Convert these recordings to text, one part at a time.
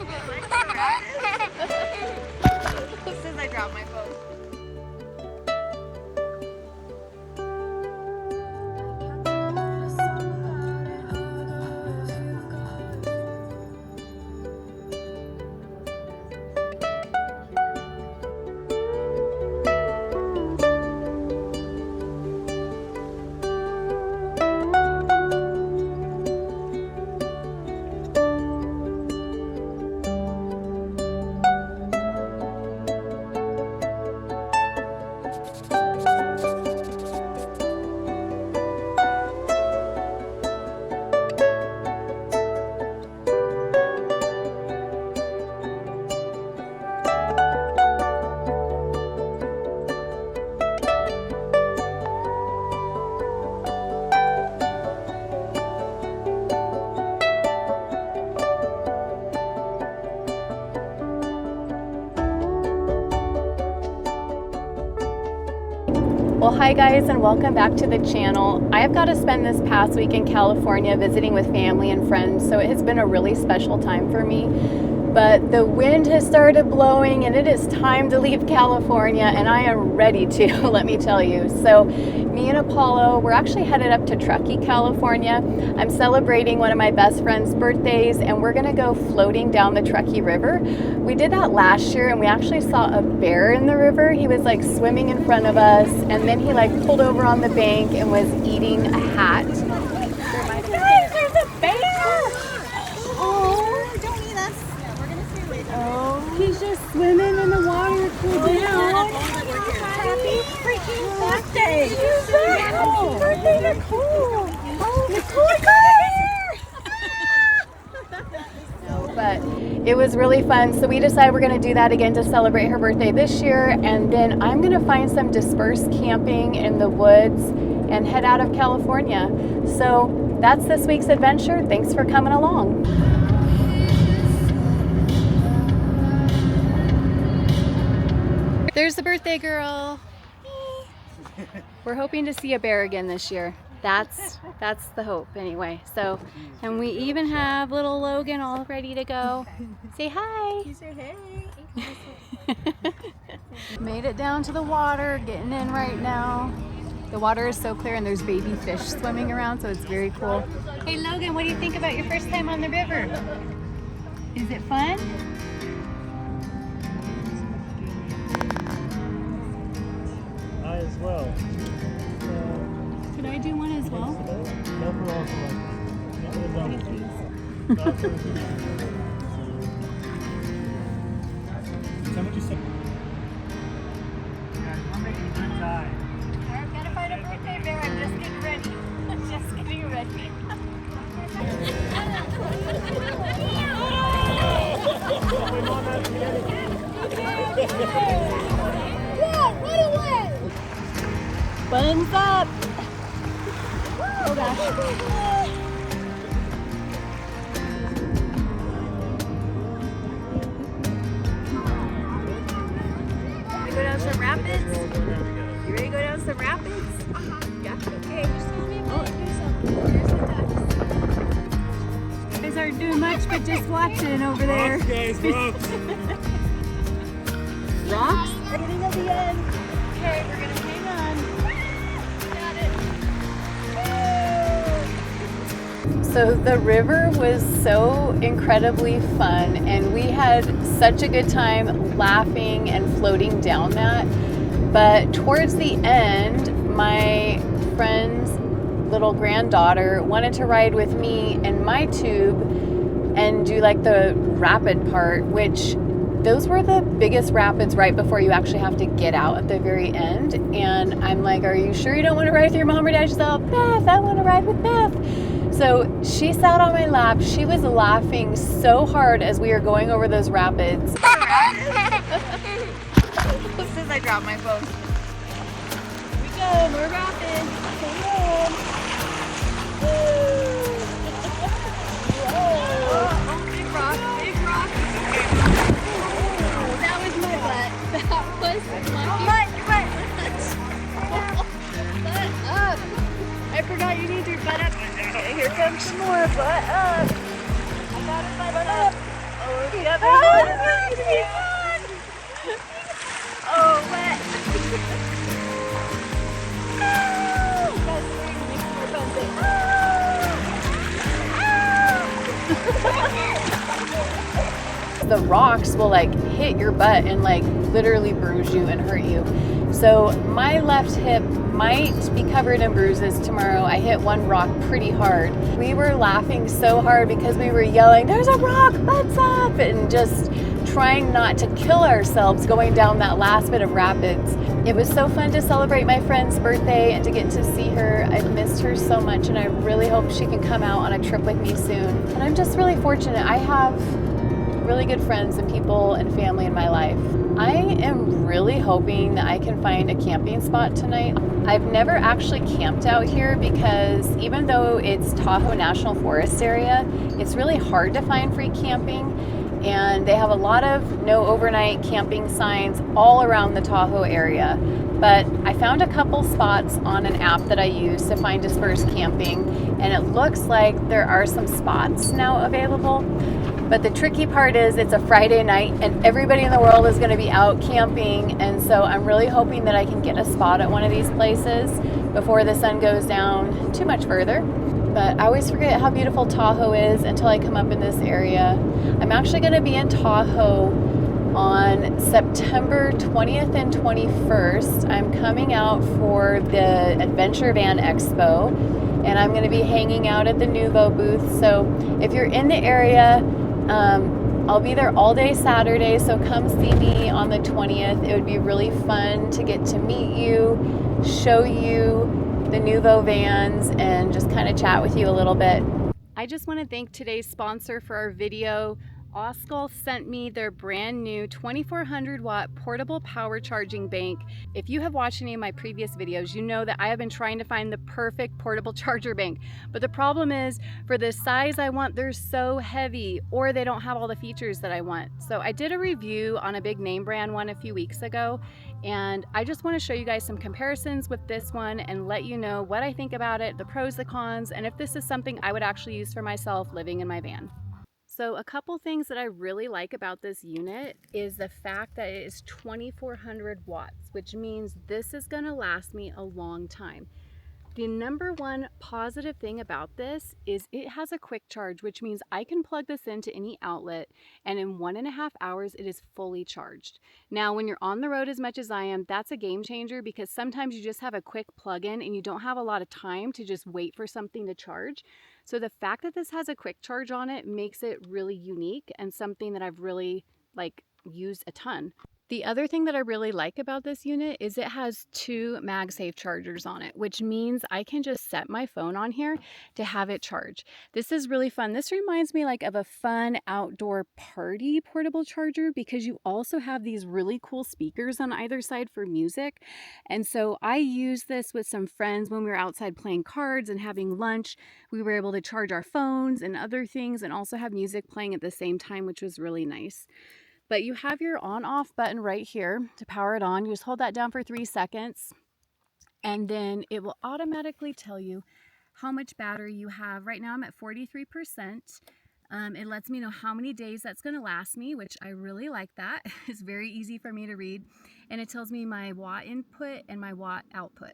As soon as I drop my phone. Well, hi guys, and welcome back to the channel. I've got to spend this past week in California visiting with family and friends, so it has been a really special time for me. But the wind has started blowing and it is time to leave California, and I am ready to, let me tell you. So me and Apollo, we're actually headed up to Truckee, California. I'm celebrating one of my best friend's birthdays, and we're gonna go floating down the Truckee River. We did that last year and we actually saw a bear in the river. He was like swimming in front of us, and then he like pulled over on the bank and was eating a hat. Guys, there's a bear! Oh, don't eat us. Yeah, we're gonna stay away. Oh, he's just swimming in the water. Cool down. Happy freaking birthday! Happy birthday, Nicole! Oh, Nicole, but it was really fun, so we decided we're going to do that again to celebrate her birthday this year, and then I'm going to find some dispersed camping in the woods and head out of California. So that's this week's adventure. Thanks for coming along. There's the birthday girl. We're hoping to see a bear again this year. That's the hope anyway. So, and we even have little Logan all ready to go. Say hi. You say hey. Made it down to the water, getting in right now. The water is so clear and there's baby fish swimming around, so it's very cool. Hey Logan, what do you think about your first time on the river? Is it fun? I as well. Could I do one as well? No, for all How much you say? I'm making good time. I've got to find a birthday bear. I'm just getting ready. Just getting ready. Buns up! Oh gosh. You go down some rapids? You ready to go down some rapids? Yeah. Okay. There's the ducks. You guys aren't doing much but just watching over there. Rocks, guys, rocks. Rocks? Getting to the end. Okay, we're gonna hang on. Got it. So the river was so incredibly fun, and we had such a good time laughing and floating down that. But towards the end, my friend's little granddaughter wanted to ride with me and my tube and do like the rapid part, which those were the biggest rapids right before you actually have to get out at the very end. And I'm like, are you sure you don't want to ride with your mom or dad? She's all, Beth, I want to ride with Beth. So she sat on my lap. She was laughing so hard as we were going over those rapids. As soon as I drop my phone. Here we go, more rapids. Come on. Oh, big rock, big rock. That was my butt. That was my butt up. I forgot you need your butt up. Okay, here comes some more butt up. I got it, my butt up. Oh, yep. the rocks will like hit your butt and like literally bruise you and hurt you. So my left hip might be covered in bruises tomorrow. I hit one rock pretty hard. We were laughing so hard because we were yelling, "There's a rock, butts up," and just trying not to kill ourselves going down that last bit of rapids. It was so fun to celebrate my friend's birthday and to get to see her. I've missed her so much, and I really hope she can come out on a trip with me soon. And I'm just really fortunate. I have really good friends and people and family in my life. I am really hoping that I can find a camping spot tonight. I've never actually camped out here because even though it's Tahoe National Forest area, it's really hard to find free camping. And they have a lot of no overnight camping signs all around the Tahoe area. But I found a couple spots on an app that I use to find dispersed camping, and it looks like there are some spots now available. But the tricky part is it's a Friday night and everybody in the world is going to be out camping, and so I'm really hoping that I can get a spot at one of these places before the sun goes down too much further. But I always forget how beautiful Tahoe is until I come up in this area. I'm actually going to be in Tahoe on September 20th and 21st. I'm coming out for the Adventure Van Expo, and I'm going to be hanging out at the Nouveau booth. So if you're in the area, I'll be there all day Saturday, so come see me on the 20th. It would be really fun to get to meet you, show you the Nouveau vans, and just kind of chat with you a little bit. I just want to thank today's sponsor for our video. OSCAL sent me their brand new 2400 watt portable power charging bank. If you have watched any of my previous videos, you know that I have been trying to find the perfect portable charger bank. But the problem is, for the size I want, they're so heavy, or they don't have all the features that I want. So I did a review on a big name brand one a few weeks ago, and I just want to show you guys some comparisons with this one and let you know what I think about it, the pros, the cons, and if this is something I would actually use for myself living in my van. So a couple things that I really like about this unit is the fact that it is 2400 watts, which means this is going to last me a long time. The number one positive thing about this is it has a quick charge, which means I can plug this into any outlet, and in 1.5 hours it is fully charged. Now, when you're on the road as much as I am, that's a game changer, because sometimes you just have a quick plug-in and you don't have a lot of time to just wait for something to charge. So the fact that this has a quick charge on it makes it really unique and something that I've really used a ton. The other thing that I really like about this unit is it has 2 MagSafe chargers on it, which means I can just set my phone on here to have it charge. This is really fun. This reminds me of a fun outdoor party portable charger, because you also have these really cool speakers on either side for music. And so I used this with some friends when we were outside playing cards and having lunch. We were able to charge our phones and other things and also have music playing at the same time, which was really nice. But you have your on-off button right here to power it on. You just hold that down for 3 seconds, and then it will automatically tell you how much battery you have. Right now I'm at 43%. It lets me know how many days that's going to last me, which I really like that. It's very easy for me to read. And it tells me my watt input and my watt output.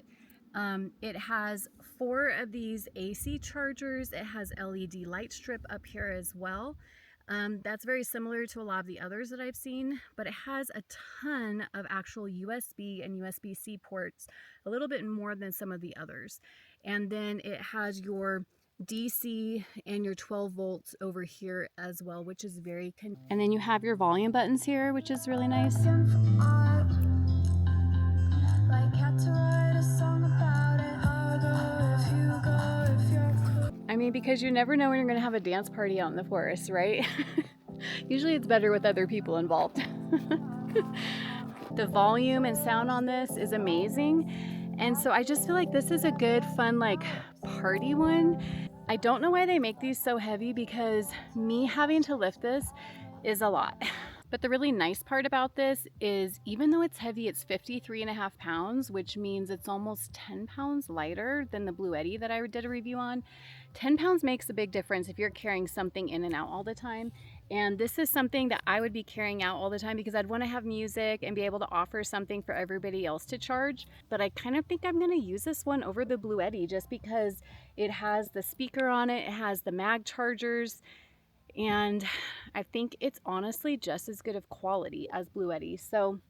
It has 4 of these AC chargers. It has LED light strip up here as well. That's very similar to a lot of the others that I've seen, but it has a ton of actual USB and USB-C ports, a little bit more than some of the others. And then it has your DC and your 12 volts over here as well, which is very and then you have your volume buttons here, which is really nice. I mean, because you never know when you're going to have a dance party out in the forest, right? Usually it's better with other people involved. The volume and sound on this is amazing. And so I just feel like this is a good, fun, party one. I don't know why they make these so heavy, because me having to lift this is a lot. But the really nice part about this is, even though it's heavy, it's 53.5 pounds, which means it's almost 10 pounds lighter than the Blue Eddy that I did a review on. 10 pounds makes a big difference if you're carrying something in and out all the time. And this is something that I would be carrying out all the time, because I'd want to have music and be able to offer something for everybody else to charge. But I kind of think I'm going to use this one over the Blue Eddy, just because it has the speaker on it, it has the mag chargers. and I think it's honestly just as good of quality as Blue Eddy. So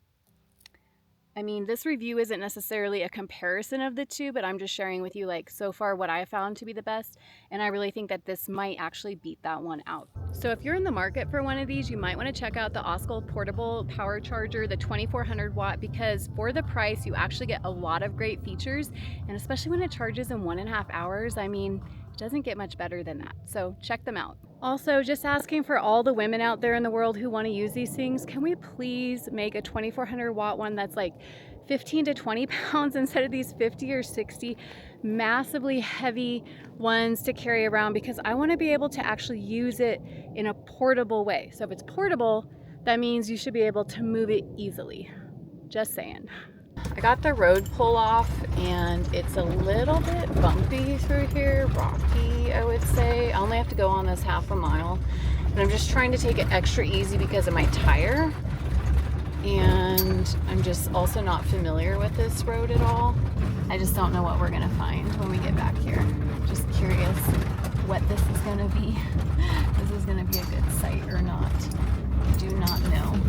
I mean, this review isn't necessarily a comparison of the two, but I'm just sharing with you like so far what I found to be the best, and I really think that this might actually beat that one out. So if you're in the market for one of these, you might want to check out the OSCAL portable power charger, the 2400 watt, because for the price you actually get a lot of great features, and especially when it charges in 1.5 hours, I mean, it doesn't get much better than that. So check them out. Also, just asking for all the women out there in the world who want to use these things, can we please make a 2400 watt one that's like 15 to 20 pounds instead of these 50 or 60 massively heavy ones to carry around, because I want to be able to actually use it in a portable way. So if it's portable, that means you should be able to move it easily. Just saying. I got the road pull off and it's a little bit bumpy through here, rocky I would say. I only have to go on this half a mile, and I'm just trying to take it extra easy because of my tire, and I'm just also not familiar with this road at all. I just don't know what we're gonna find when we get back here. Just curious what this is gonna be. This is gonna be a good site or not. I do not know.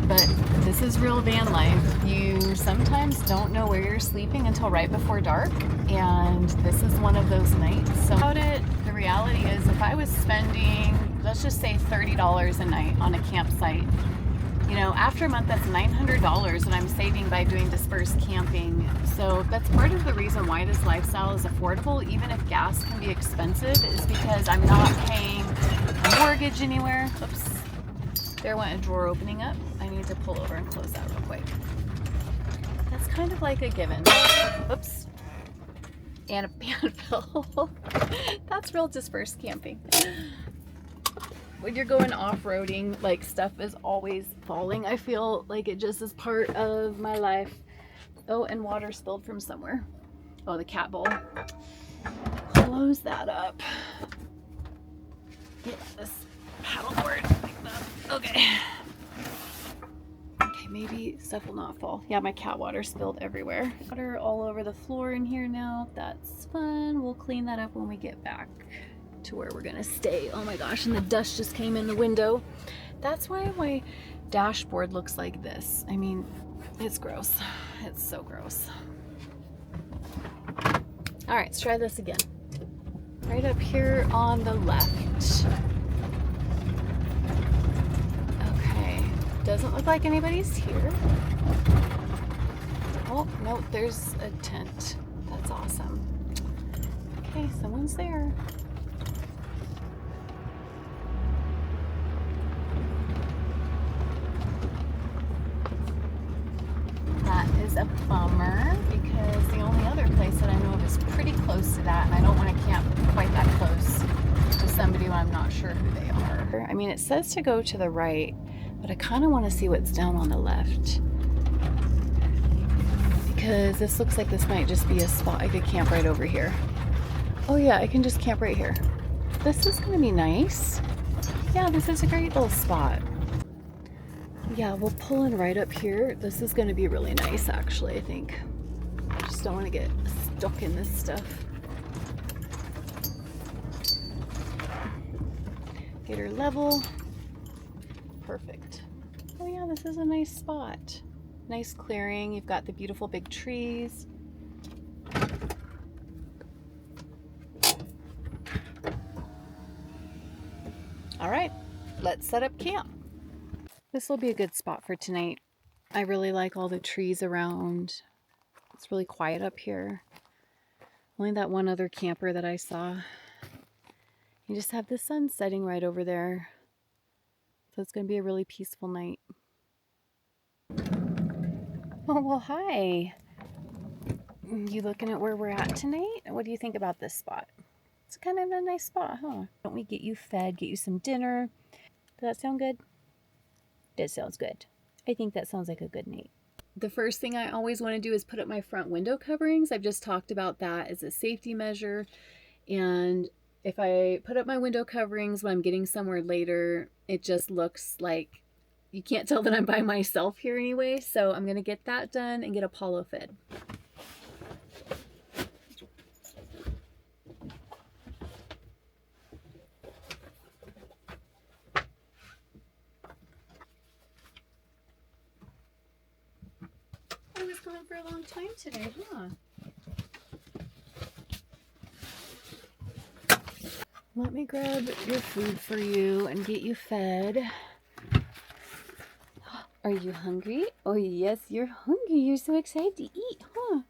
But this is real van life. You sometimes don't know where you're sleeping until right before dark, and this is one of those nights. So about it, the reality is if I was spending, let's just say $30 a night on a campsite, you know, after a month that's $900 that I'm saving by doing dispersed camping. So that's part of the reason why this lifestyle is affordable, even if gas can be expensive, is because I'm not paying a mortgage anywhere. Oops. There went a drawer opening up. I need to pull over and close that real quick. That's kind of like a given. Oops. And a anvil. That's real dispersed camping. When you're going off-roading, like, stuff is always falling. I feel like it just is part of my life. Oh, and water spilled from somewhere. Oh, the cat bowl. Close that up. Get this paddleboard like that. Okay. Okay, maybe stuff will not fall. Yeah, my cat water spilled everywhere. Water all over the floor in here now. That's fun. We'll clean that up when we get back to where we're gonna stay. Oh my gosh, and the dust just came in the window. That's why my dashboard looks like this. I mean, it's gross. It's so gross. All right, let's try this again. Right up here on the left. Okay, doesn't look like anybody's here. Oh, no, there's a tent. That's awesome. Okay, someone's there. That is a bummer, because the only other place that I know of is pretty close to that, and I don't want to camp quite that close to somebody when I'm not sure who they are. I mean, it says to go to the right, but I kind of want to see what's down on the left, because this looks like this might just be a spot I could camp right over here. Oh yeah, I can just camp right here. This is going to be nice. Yeah, this is a great little spot. Yeah, we'll pull in right up here. This is going to be really nice, actually, I think. I just don't want to get stuck in this stuff. Get her level. Perfect. Oh yeah, this is a nice spot. Nice clearing. You've got the beautiful big trees. All right, let's set up camp. This will be a good spot for tonight. I really like all the trees around. It's really quiet up here. Only that one other camper that I saw. You just have the sun setting right over there. So it's going to be a really peaceful night. Oh, well, hi. You looking at where we're at tonight? What do you think about this spot? It's kind of a nice spot, huh? Don't we get you fed, get you some dinner? Does that sound good? That sounds good. I think that sounds like a good night. The first thing I always want to do is put up my front window coverings. I've just talked about that as a safety measure. And if I put up my window coverings when I'm getting somewhere later, it just looks like you can't tell that I'm by myself here anyway. So I'm going to get that done and get Apollo fed. gone for a long time today, huh? Let me grab your food for you and get you fed. Are you hungry? Oh yes, you're hungry. You're so excited to eat, huh?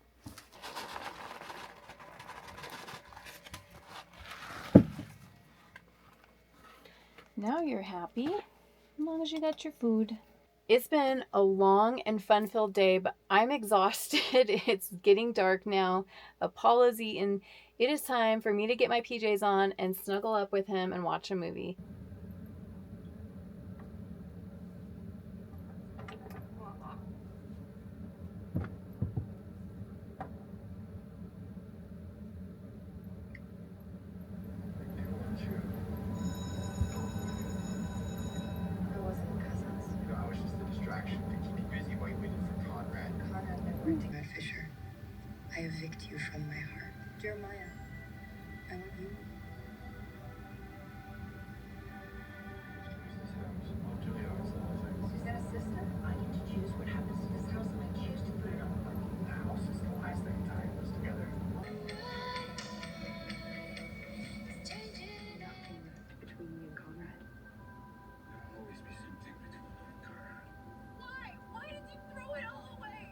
Now you're happy, as long as you got your food. It's been a long and fun-filled day, but I'm exhausted. It's getting dark now. Apollo's eaten. It is time for me to get my PJs on and snuggle up with him and watch a movie. Fisher, I evict you from my heart. Jeremiah, I want you. Is that a sister? I get to choose what happens to this house, and I choose to put it on the market. The house is the last thing tying us together. It's changing. Nothing between me and Conrad. There'll always be something between you and Conrad. Why? Why did you throw it all away?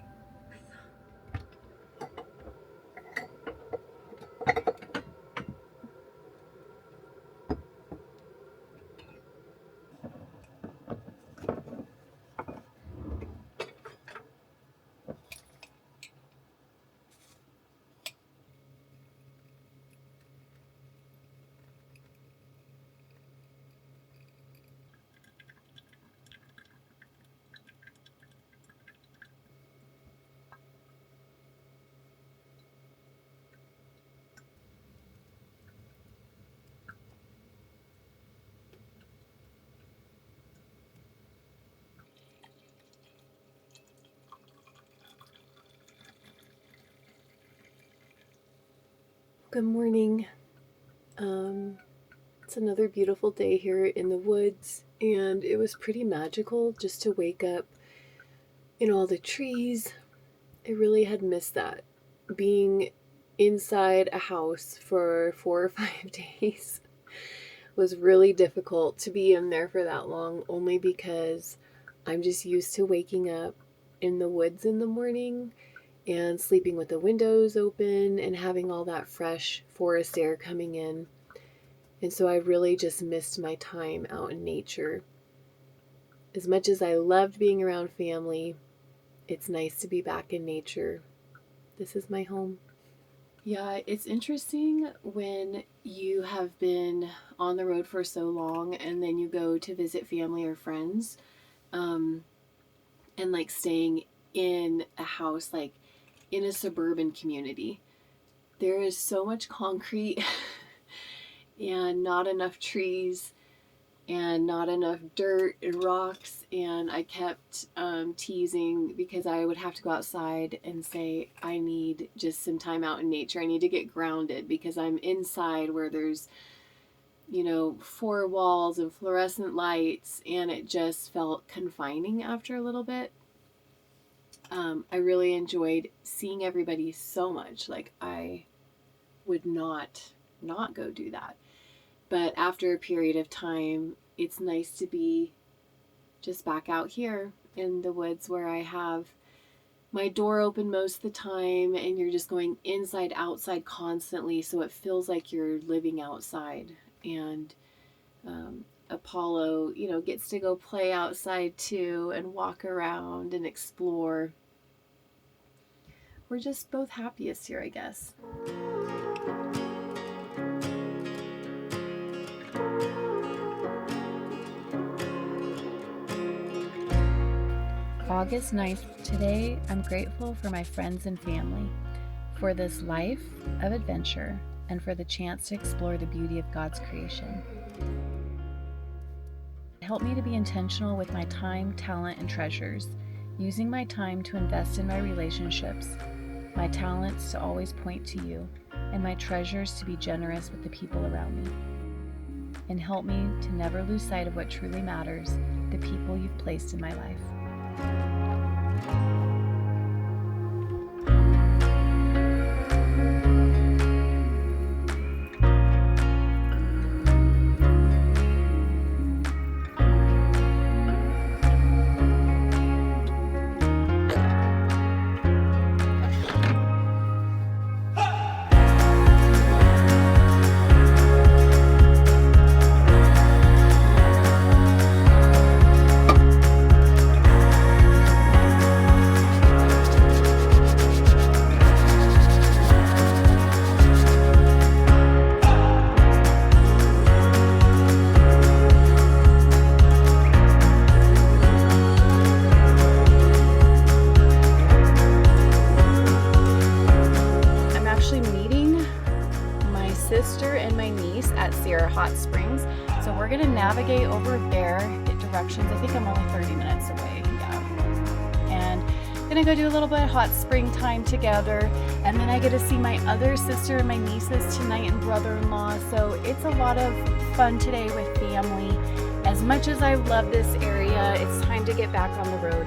Good morning. It's another beautiful day here in the woods, and it was pretty magical just to wake up in all the trees. I really had missed that. Being inside a house for 4 or 5 days was really difficult to be in there for that long, only because I'm just used to waking up in the woods in the morning and sleeping with the windows open and having all that fresh forest air coming in. And so I really just missed my time out in nature. As much as I loved being around family, it's nice to be back in nature. This is my home. Yeah, it's interesting when you have been on the road for so long and then you go to visit family or friends, and like staying in a house, like in a suburban community. There is so much concrete and not enough trees and not enough dirt and rocks, and I kept teasing because I would have to go outside and say I need just some time out in nature. I need to get grounded because I'm inside where there's, 4 walls and fluorescent lights, and it just felt confining after a little bit. I really enjoyed seeing everybody so much. Like, I would not go do that. But after a period of time, it's nice to be just back out here in the woods where I have my door open most of the time and you're just going inside, outside constantly. So it feels like you're living outside. And Apollo, gets to go play outside too and walk around and explore. We're just both happiest here, I guess. August 9th, today I'm grateful for my friends and family, for this life of adventure, and for the chance to explore the beauty of God's creation. Help me to be intentional with my time, talent, and treasures, using my time to invest in my relationships, my talents to always point to you, and my treasures to be generous with the people around me. And help me to never lose sight of what truly matters, the people you've placed in my life. we're gonna navigate over there, get directions. I think I'm only 30 minutes away, yeah. And gonna go do a little bit of hot spring time together. And then I get to see my other sister and my nieces tonight and brother-in-law. So it's a lot of fun today with family. As much as I love this area, it's time to get back on the road.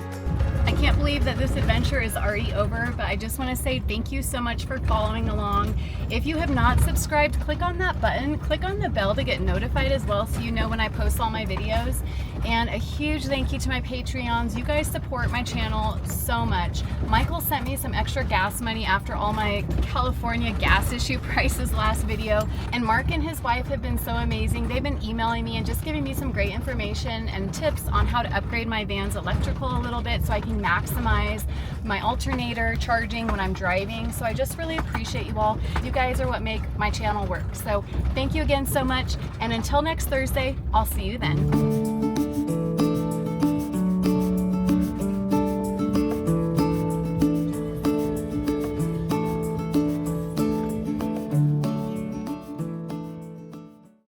I can't believe that this adventure is already over, but I just want to say thank you so much for following along. If you have not subscribed, click on that button, click on the bell to get notified as well so you know when I post all my videos. And a huge thank you to my Patreons. You guys support my channel so much. Michael sent me some extra gas money after all my California gas issue prices last video. And Mark and his wife have been so amazing. They've been emailing me and just giving me some great information and tips on how to upgrade my van's electrical a little bit so I can maximize my alternator charging when I'm driving. So I just really appreciate you all. You guys are what make my channel work. So thank you again so much. And until next Thursday, I'll see you then.